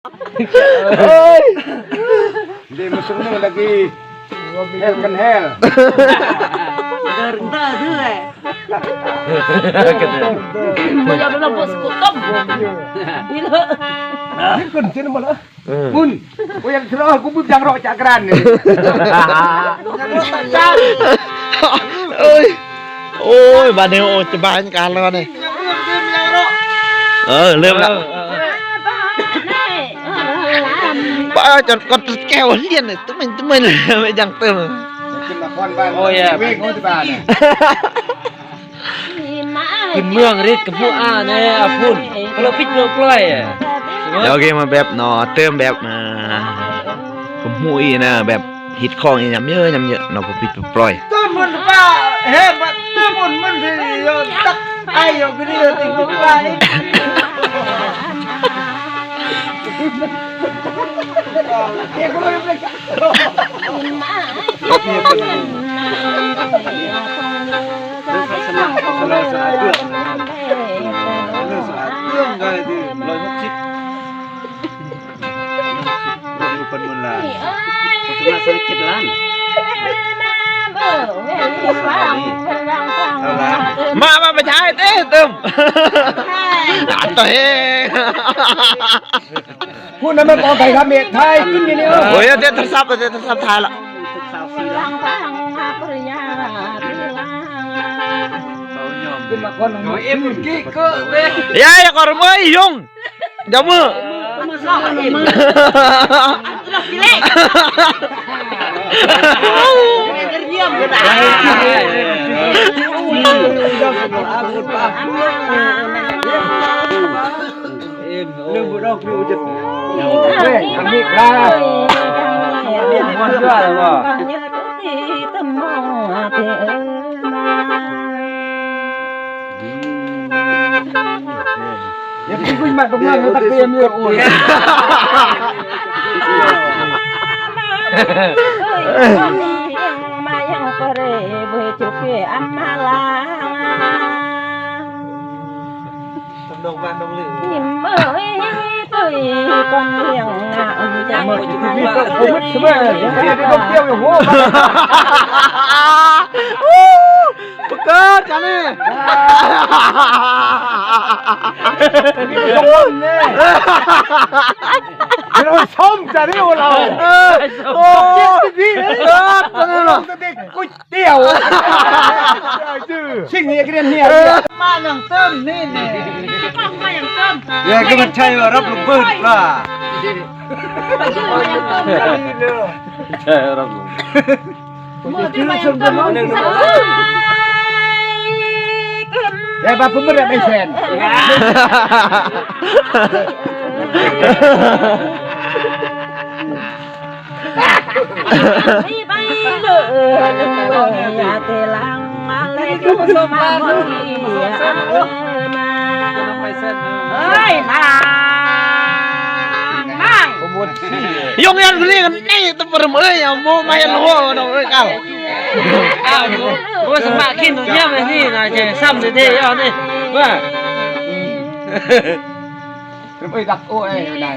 Hindi mo sunod lagi. Hel kan hel. Rendah tu Boleh ada bos kutom. Bila. Ini kan sini malah. Pun, oh yang cerah aku pun jangan rok cakran. Ôi, ôi bà đều cho bà anh cả luôn này. Lượm lắm. Bà cho con keo liền này, tụi mình mới chẳng tưởng. Oh ya, bingung tu bah. ขึ้นเมืองฤทธิ์กับพวกเนี่ยพุ่นก็เราพิจารณากล้วย แล้วเกมมาแบบเนาะเติมแบบผมหูอีนะแบบฮิตของอียำเยอะเนาะผมปิดปล่อย Temun pa, hebat temun men yo tak ayo gini yo tinggi baik. Ya gua mau beli. Sedikit lan. Mà phải trái thế tôm. Đạn to he. Pun nama kau kai kami Thai kun ni yo. Ôi thế thật sắp Thái lắm. Rồi em kí cơ về. Ya còn mới dùng. Jauh mơ. Lương bữa đó kêu chật. Kami ra. Ngon chưa rồi mà. Ya pun mak kau nak tak payah ni. Đồng vàng đồng lửa. Covid semua. Dia dong tiêu yo ho. Pekat kan ni. Ini dong ni. Nó xong chả đi ô nào. Chết đi. Nó đi cúi tiêu. Xin nghe cái này. Ma yang tôm ni nè. Ma yang tôm. Ya cái mình chơi vào rắp lục bớt là. Trời ơi. Chưa xong cho nó. Ya ba pun berat main sen. Yung yan beli kan ni tempat ya mau main lo dong kal. Gue semakin dunia ni nak je sam je deh ya ni. Wah. Ôi đặt ôi này.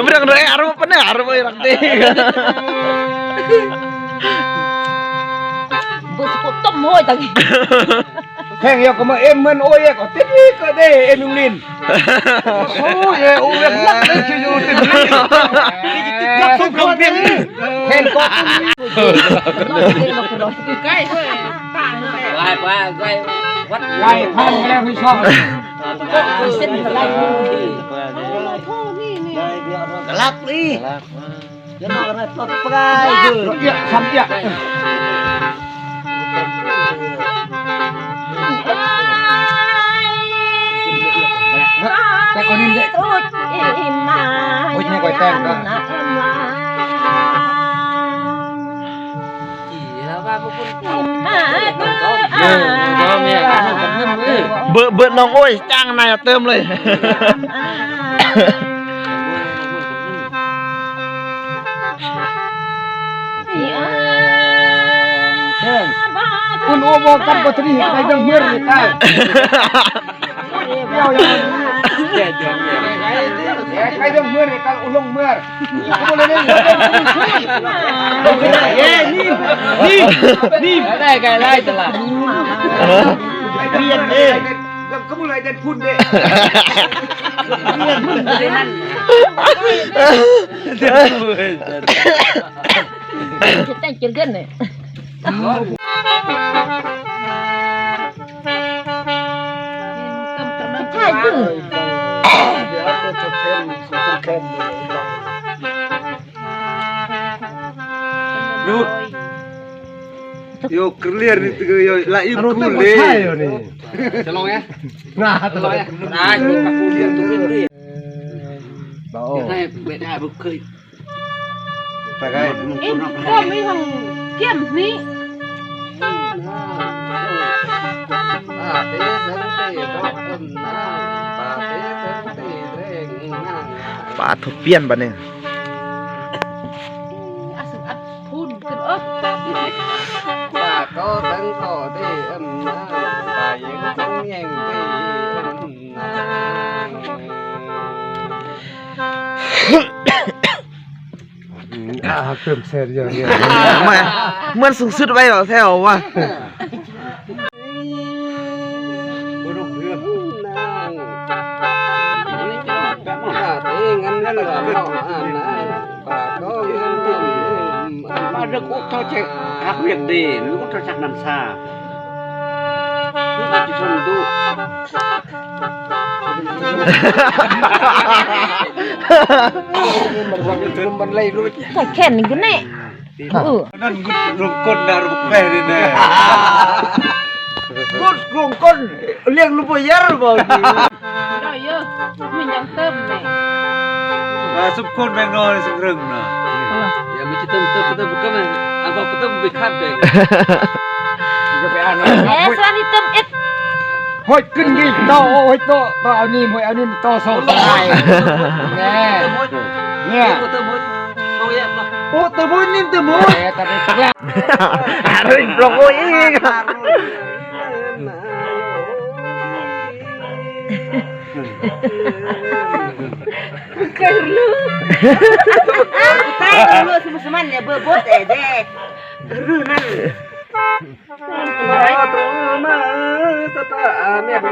Berang doa arum benar boy rakti. Bos kutom hoi tadi. Khen yo có mà em men ôi có tiếp đi có đây em nhung nín. Ôi ye ôi em lắc lên chưa vô tình. Lắc không không biết. Khen có. Cái thôi. Quay quắt. Quay than em mới xong. Xin lại. Kelak đi. Cho nó cái tốt prai Rồi iya sam iya. Tay con nín đấy. Ôi này quay tem đó. Bữa nong ôi trang này là tômเลย Pun omo kan bateri kai dang mir ni kai. เจ้าอย่าง แก่จนเนี่ย ใครต้องเมื่อกันลงเมื่อกูเลยนี่ ได้ไกลไล่ตลาด เรียนเด้ก็มึงเลยเด็ดพุ่นเด้เรียนพุ่นเลยนั่น จะแต่งกินกันเนี่ยใช่จริง เดี๋ยวจะทดแทนสุดแทนดูyo clear itu yo la ibu kule celong ya nah celong ya nah itu kuliah tu ni bao hai beda bukai pakai ก็มีทางเกี่ยมนี้ ปลาทุบเปี้ยนปะเนี่ย อัศอัดพูนขึ้นbà có tấn có đi bà vẫn không nhận đi cơm xe giờ nè ไม่เหมือนสุดสุดไว้เหรอแถววะ bà được út thôi chứ hắc việc đi nó út thôi chắc nằm xa nó chỉ xong tuมันเลยรู้ แต่แค่นี้ก็แน่นั่นรุมก้นนะรุมแม่เลยนะก้นรุมก้นเลี้ยงลูกเยอะบ่ ได้เยอะมันยังเติมแม่ สุกคนแมงนอนสุกรึงนะ อย่าไม่เติมก็มันอันบอกเติมไปคาดเอง จะไปอ่าน แหมสวัสดีเติมเอ็ด ห้อยขึ้นดิโตห้อยโตเอานี่ห้อยเอานี่โตสองสายแน่เนี่ย เติมหมดเอาแยกเนาะ โอ้ตัวบุญนี่ตัวบุญแต่เป็นสักแล้ว เฮ้ยโปรโอยอีก แต่รู้สมันเนี่ยเบอร์บดเอ็ดเด้รู้นั่น ตัวมาตาตาแม่มา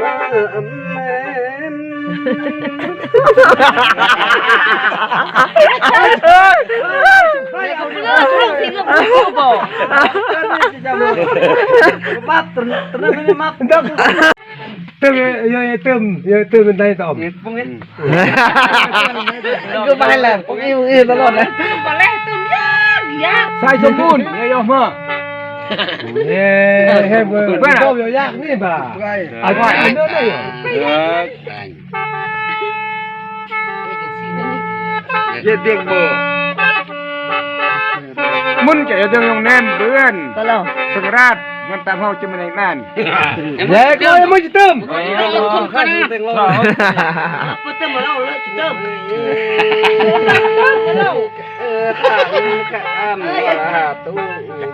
เขาเลือกเรื่องที่เรื่องผู้บอกมัดตัวนั้นไม่มัดเติมเมันได้ต่อมพวกนี้ก็ไปแหละพวกนี้ตลอดเลย มาแล้วเติมยาก ใส่สมบูรณ์เนี่ยยอมมาเฮ้ยเฮ้ยเพื่อนต้มยากนี่บ่าอะไรเนื้อเลยเย็ดเด็กบ่มุนแกจะยังแน่นเบื่อน ก็แล้ว สังราชมันตามเฮาจะมาในนั่นเฮ้ยก็ไม่จะเติม ข้างนี้เต็งเรา เติมมาแล้วเลยเติม ข้ามว่าตู้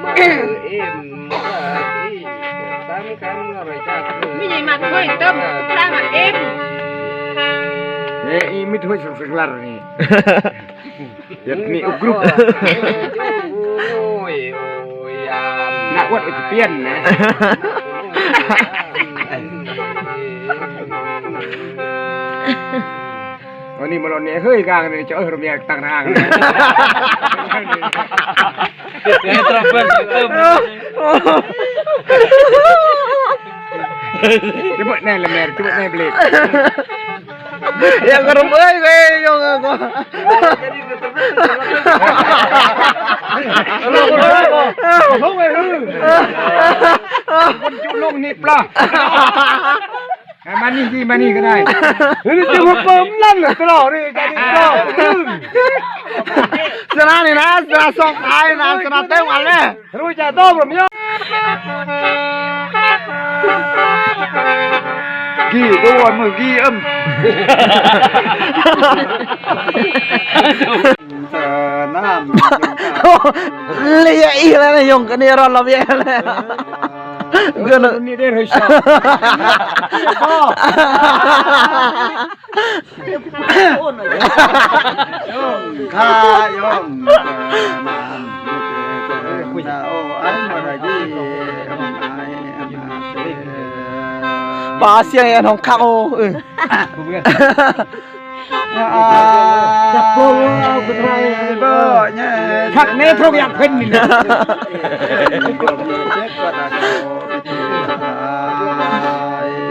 มาเอ็มตามคำอะไรจ้า ไม่ใช่มาค่อยเติมทางเอ็ม เฮ้ยไม่ถ้วยสังราชนี่ยัดนี่อุกรุบนักวัดอุตเปียนนะวันนี้มาลอนเนี่ยเฮ้ยกลางเนี่ยจะเออเราเนี่ยต่างทาง เนี่ยตรเพิ่มจะเบิดแน่ละแม่จะเบิดแน่เบลด yang kerum ơi gue yang aku ลงไปคนจุลงนี่ปลามานี่ก็ได้เฮ้ยจะมาเปิมนั่นตลอดเลยจะได้ตลอด senang nih nas senang sok air nas senang teh mana รู้จักต้มหรือไม่กี่ตัวมือกี่น้ำ lihat ih lah yang kene ron lebih เพื่อน นี่ได้เลยชอบข้ายอมคุยโอ้อันมาได้ยี่ปลาเสียงแอนของข้าวจับปูเอาไปไทยบ่เนี่ยทักเน่พวกอยากเพิ่นนี่นะ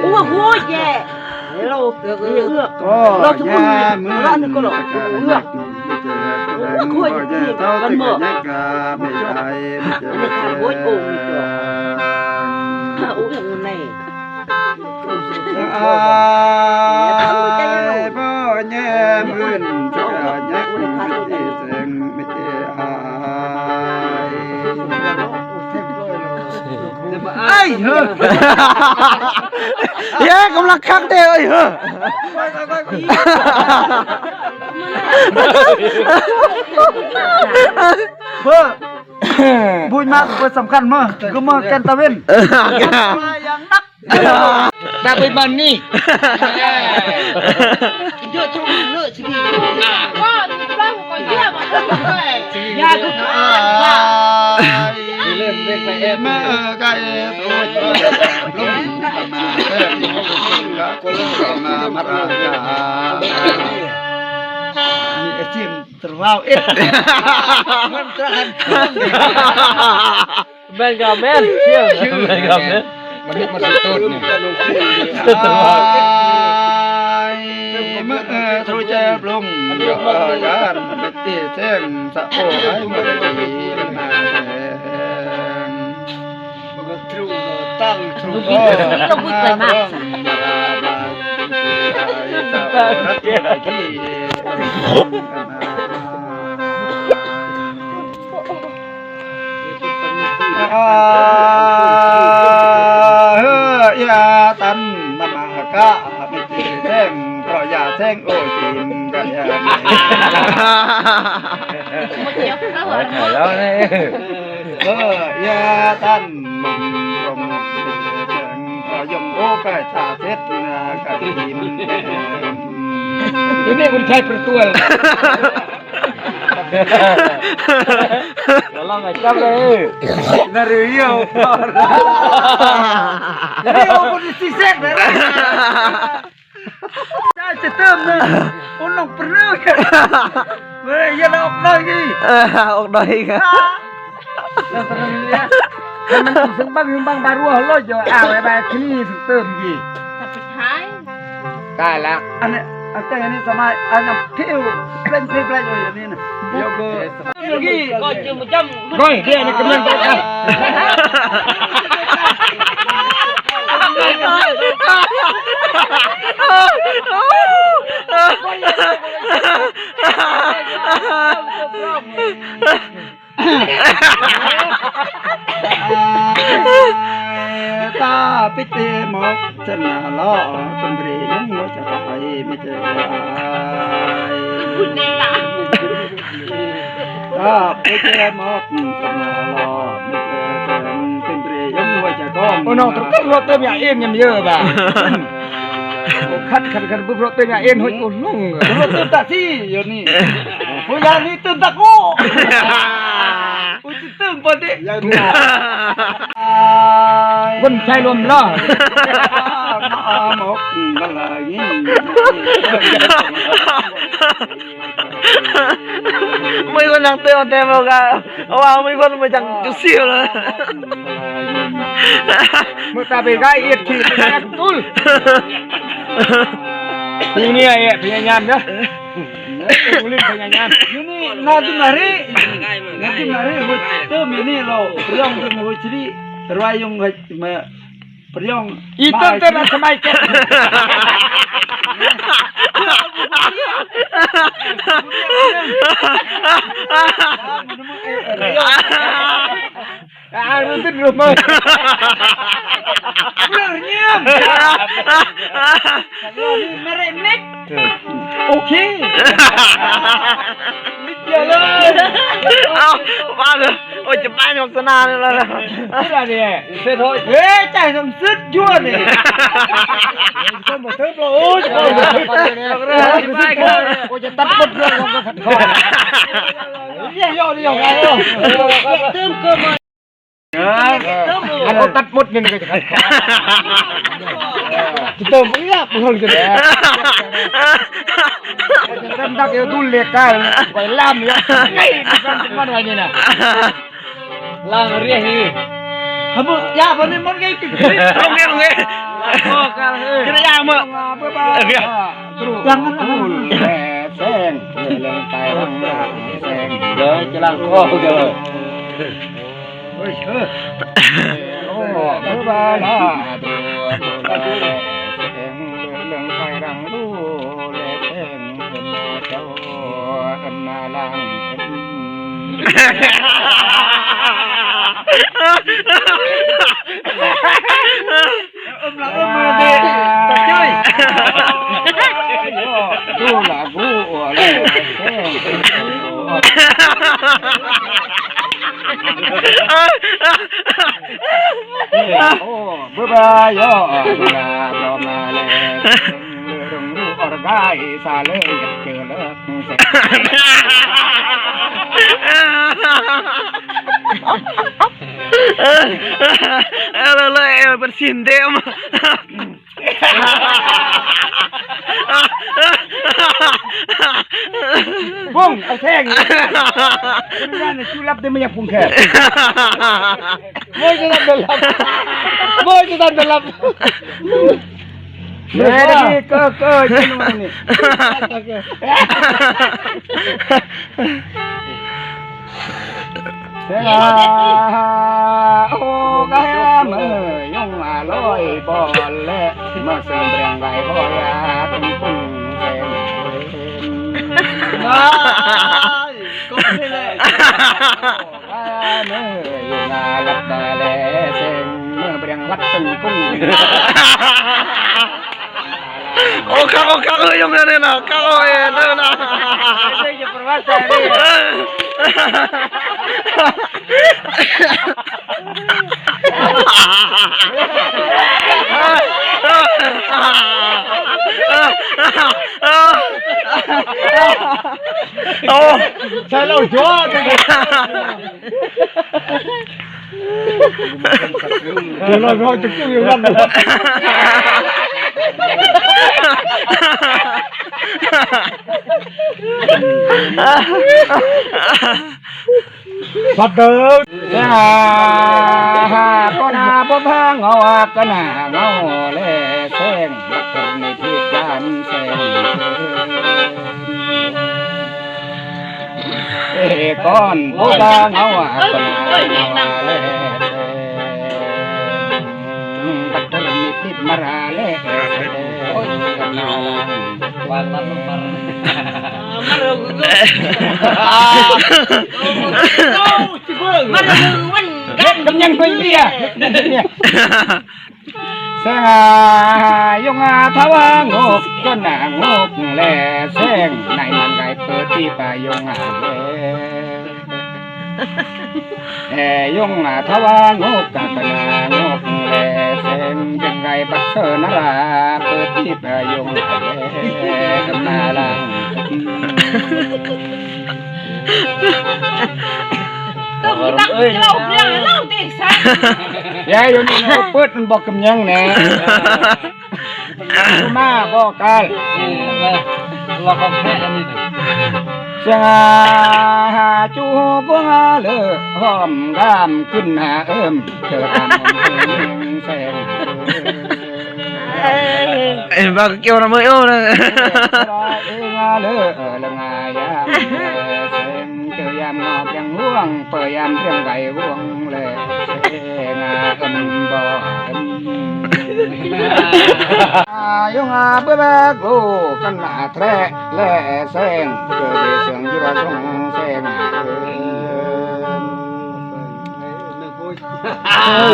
โอ้โหแย่เราเอือกเราทุกคนเราหนึ่งก็หรอกเอือกคุยที่มันเหมาะไม่ใช่โอ้ยโอ้ยโอ้ยอย่างนี้บ่เนี่ยมื่นจะยักไม่ได้แสงไม่ได้หายไอ้เฮ้อเย้กำลังคักเด้อเฮ้อเบ้อบุญมากเป็นสำคัญมั้งก็มากันตะเวนอย่างนักแต่ไปมันนี่เยอะทุกเลือดชีวิตก็มีบ้างก็เยอะมาเลยยาก็ขาดเล่นเล่นไปเอ็มเมื่อไก่ตัวล้มมาเอ็มก็ล้มมามาราชานี่ไอ้ทีมตรวาวเอ็ดมันจะหันแม่นกับแม่นเชี่ยวแม่นกับแม่นมันสุดต้นนี่เมื่อทรูเจ็บลงยอดเป็นตีเส้นสะโอ้ให้มันดีมาแทงมันทรูตั้งทรูต้องพูดไปมากยาตันมากะไม่ตีแท่งเพราะยาแท่งโอจิมกันยาแล้วนี่ยาตันมึงตรงแท่งเพราะยมโอกะชาเซ็ตนะกะจิมนี่คุณใช้ประตูเราลองไงจับเลยนาเรียวนาเรียวคนที่เซ็ตเลยได้จะเติมเลยคนลงปลื้มเฮ้ยอย่าออกได้กี่ออกได้กันแล้วตอนนี้มันถึงบางบารัวเขาเลยจะเอาไปที่นี่ถึงเติมกี่สุดท้ายได้แล้วอันนี้แต่อันนี้สมัยอันนั้นเที่ยวเป็นอยู่อย่างนี้นะเดี๋ยวก็กี่ก็จึงมาจำร้อยเดียวนี่กำลังไปกันตาปิเตหมอกชนะล้อเป็นเรื่องหัวใจไม่เจอคุณเนตาตาปิเตหมอกชนะล้อไม่เจอเป็นเรื่องหัวใจก้องโอ้น้องตรงรถเต็มอย่างเอ็นยังเยอะบ่าคัดปุ๊บรถเต็มอย่างเอ็นหัวใจลุ่งรถเต็มตาที่อยู่นี่หัวใจนี่เต็มตะโก้อุ้ยตึ้งปนดิคนใช้ลมล่อหมกกันเลยไม่คนนั่งเตือนแต่บอกกันว่าไม่คนมาจังจุดเสียวเลยเมื่อตาไปไกลเอียดขี้ตุ้ลนี่เนี่ยพยายามนะulit penyanyian ini nanti mari itu ini lo priong dengan hujri terwayung priong itu terus semakin itu rumah bernyam ini merenek okeเอามาเลย โอ้ยจะบ้านของสนานเลยล่ะ นี่ล่ะนี่เสร็จthôiเฮ้ยใจสมซึดยั่วนี่คนบ่ทึบโอ้ยโอ้ยโอ้ยจะตัดหมดเรื่องของขัดคอเยี่ยยอไงเติมเกินมา อันเราตัดหมดนี่ก็จะขัดคอจะเติมอีกอ่ะมึงจะได้จะดักอยู่ดุลเล็กกันไปล่ามเนี่ยไงมันไว้นี่น่ะ lang riêng đi hâm mộ ya vấn đề món cái không nghe cái này ya mà răng sen lên tay răng sen rồi cho lang co kìa ôi trời bơ ba la lên tay răng đu lên sen cháu anh lang đi chơi cô là cô là bữa ba yo là lo mà lệ đừng lu ở gai xa lệ chờ lỡ Lele bersin dem. Bung,เอาแท่งนี่นั่นชูรับได้ไม่ยังพุงแค่ไม่จะทำเป็นรับไม่จะทำเป็นรับเฮ้ยเก้อยินวันนี้เสียโอ้กายมือยงมาลอยบอลเล่มาเสริมเรียงไก่บอยาตุ้งตุ้งเสียงก็ไม่เลยกายมือยงมาลับดาเล่เสียงเมื่อเรียงวัดตุ้งตุ้งOh kako yung ano na, kako ano na. Ito yung perwasa Oh, saya lo jual. Lo cukup yang mana? Bắt đầu con hà bố phá ngõ con hà ngõ lê sen bắt đầu này thiết gan sen con bố phá ngõ con hà ngõ lê sen bắt đầu này thiết mà ra lê sen Wang lang mar. Cầm nhân quay đi à sang yung tháo ngục con ngục lệ sen này mang gai bơ ti pa yung lệ yung tháo ngục cả con ngục lệ sen jeng gai bắt sơ na ra bơ ti pa yung lệ na lang Tao lau tiền sao? Ya yo ni no putมันบอกกำยังแน่มาบอกกัน Lo con phe anh đi. เสียงจูบงเลอหอมรามขึ้นหาเอิมเจอตามแสง Bác kêu nó mới ô nè. เองเลอละงายามแสงเจอยามงอบยังห่วงเปิดยามเพียงไก่ห่วงเลยเองบ่yung bơ gô căn nạ tre lệ sen cơ bị sương như là sông sen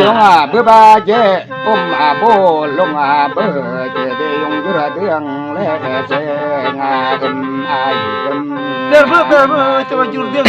yung bơ dê bô lông bơ dê đi yung như là tiếng lệ sen ai bơ cho mà chụp tiếng